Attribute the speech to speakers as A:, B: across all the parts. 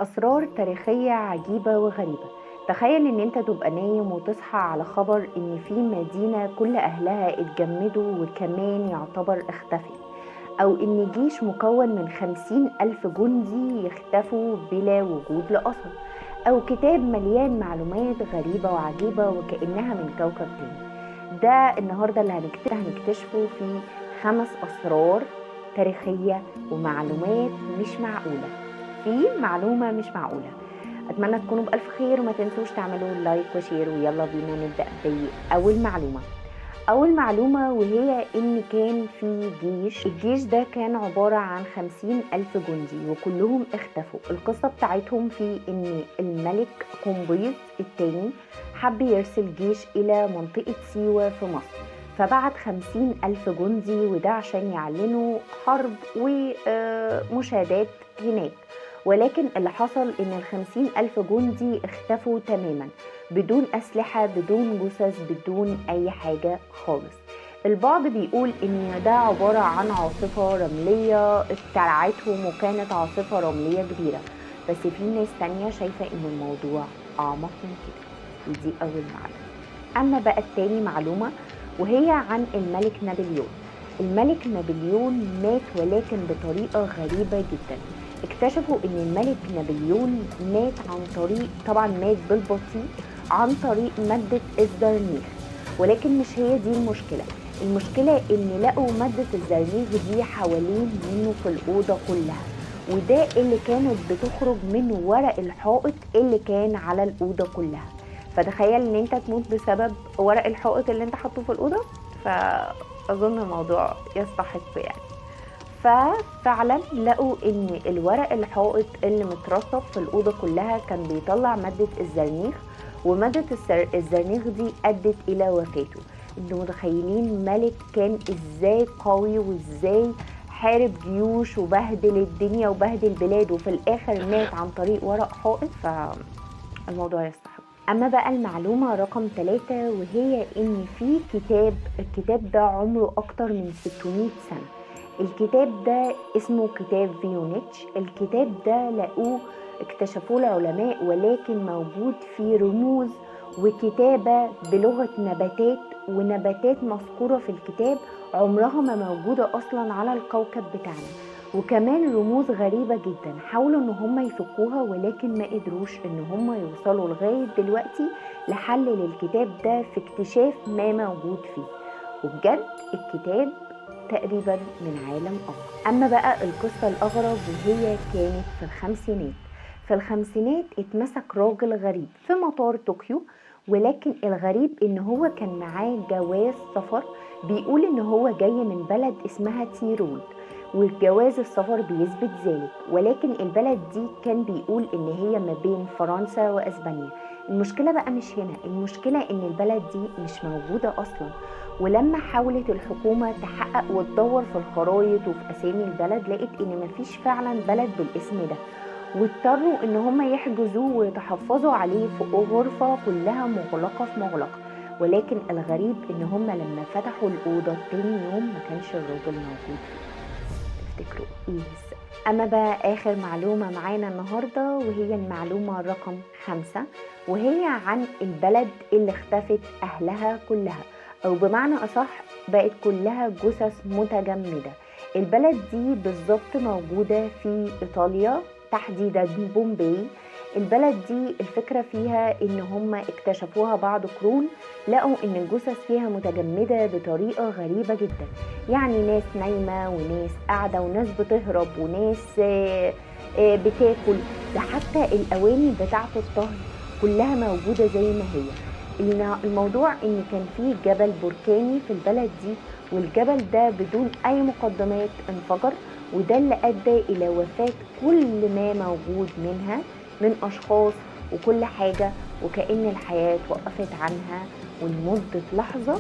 A: أسرار تاريخية عجيبة وغريبة. تخيل إن أنت تبقى نايم وتصحى على خبر إن في مدينة كل أهلها اتجمدوا وكمان يعتبر اختفي، أو إن جيش مكون من 50,000 جندي يختفوا بلا وجود لأثر، أو كتاب مليان معلومات غريبة وعجيبة وكأنها من كوكب تاني. ده النهاردة اللي هنكتشفه في 5 أسرار تاريخية ومعلومات مش معقولة. في معلومة مش معقولة. أتمنى تكونوا بألف خير وما تنسوش تعملوا لايك وشير، ويلا بينا نبدأ بأول معلومة. أول معلومة وهي إن كان في الجيش ده كان عبارة عن 50,000 جندي وكلهم اختفوا. القصة بتاعتهم في إن الملك قنبيز الثاني حب يرسل جيش إلى منطقة سيوة في مصر، فبعت 50,000 جندي، وده عشان يعلنوا حرب ومشاهدات هناك. ولكن اللي حصل إن 50,000 جندي اختفوا تماما، بدون أسلحة، بدون جثث، بدون أي حاجة خالص. البعض بيقول إن ده عبارة عن عاصفة رملية ابتلعتهم، وكانت عاصفة رملية كبيرة. بس في ناس تانية شايفة إن الموضوع أعمق من كده، ودي أول معلومة. أما بقى التاني معلومة وهي عن الملك نابليون. الملك نابليون مات، ولكن بطريقة غريبة جدا. اكتشفوا ان الملك نابليون مات عن طريق، طبعا مات بالبطيء، عن طريق مادة الزرنيخ. ولكن مش هي دي المشكلة. المشكلة ان لقوا مادة الزرنيخ دي حوالين منه في الأوضة كلها، وده اللي كانت بتخرج من ورق الحائط اللي كان على الأوضة كلها. فتخيل ان انت تموت بسبب ورق الحائط اللي انت حطه في الأوضة. فأظن الموضوع يستحق يعني. ففعلا لقوا ان الورق الحائط اللي مترصب في الأوضة كلها كان بيطلع مادة الزرنيخ، ومادة الزرنيخ دي أدت إلى وفاته. انتوا متخيلين ملك كان ازاي قوي، وازاي حارب جيوش وبهدل الدنيا وبهدل بلاد، وفي الآخر مات عن طريق ورق حائط؟ فالموضوع يستحق. أما بقى المعلومة رقم 3 وهي إن في الكتاب ده عمره أكتر من 600 سنة. الكتاب ده اسمه كتاب فيونيتش. الكتاب ده اكتشفوه العلماء، ولكن موجود فيه رموز وكتابة بلغة نباتات، ونباتات مذكورة في الكتاب عمرها ما موجودة أصلا على الكوكب بتاعنا. وكمان رموز غريبة جدا حاولوا ان هم يفكوها، ولكن ما قدروش ان هم يوصلوا لغاية دلوقتي لحل للكتاب ده في اكتشاف ما موجود فيه. وبجد الكتاب تقريبا من عالم آخر. أما بقى القصة الأغرب وهي كانت في الخمسينات. في الخمسينات اتمسك راجل غريب في مطار طوكيو، ولكن الغريب ان هو كان معاه جواز سفر بيقول ان هو جاي من بلد اسمها تيرول، والجواز السفر بيثبت ذلك. ولكن البلد دي كان بيقول ان هي ما بين فرنسا واسبانيا. المشكلة بقى مش هنا، المشكلة ان البلد دي مش موجودة اصلا. ولما حاولت الحكومة تحقق وتدور في الخرايط وفي اسامي البلد، لقيت ان مفيش فعلا بلد بالاسم ده، واضطروا ان هم يحجزوه ويتحفظوا عليه في غرفة كلها مغلقة في مغلقة. ولكن الغريب ان هم لما فتحوا الأوضة تاني يوم ما كانش الراجل موجود فيه. تفتكروا ايه السبب؟ اما بقى اخر معلومة معانا النهاردة وهي المعلومة رقم 5، وهي عن البلد اللي اختفت اهلها كلها، او بمعنى اصح بقت كلها جثث متجمدة. البلد دي بالظبط موجودة في ايطاليا، تحديدا بومباي. البلد دي الفكرة فيها ان هم اكتشفوها بعد قرون، لقوا ان الجثث فيها متجمدة بطريقة غريبة جدا. يعني ناس نايمة وناس قاعدة وناس بتهرب وناس بتاكل. ده حتى الأواني بتاعة الطهي كلها موجودة زي ما هي. الموضوع ان كان فيه جبل بركاني في البلد دي، والجبل ده بدون اي مقدمات انفجر، وده اللي ادى الى وفاة كل ما موجود منها من اشخاص وكل حاجة، وكأن الحياة وقفت عنها، ولمدة لحظة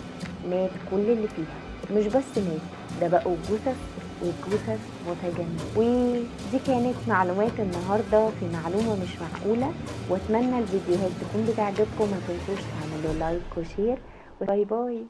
A: مات كل اللي فيها. مش بس مات، ده بقوا جثث وجثث متجمدة. ودي كانت معلومات النهاردة في معلومة مش معقولة، واتمنى الفيديوهات تكون بتعجبكم. ما تنسوش تعملوا لايك وشير، وباي باي.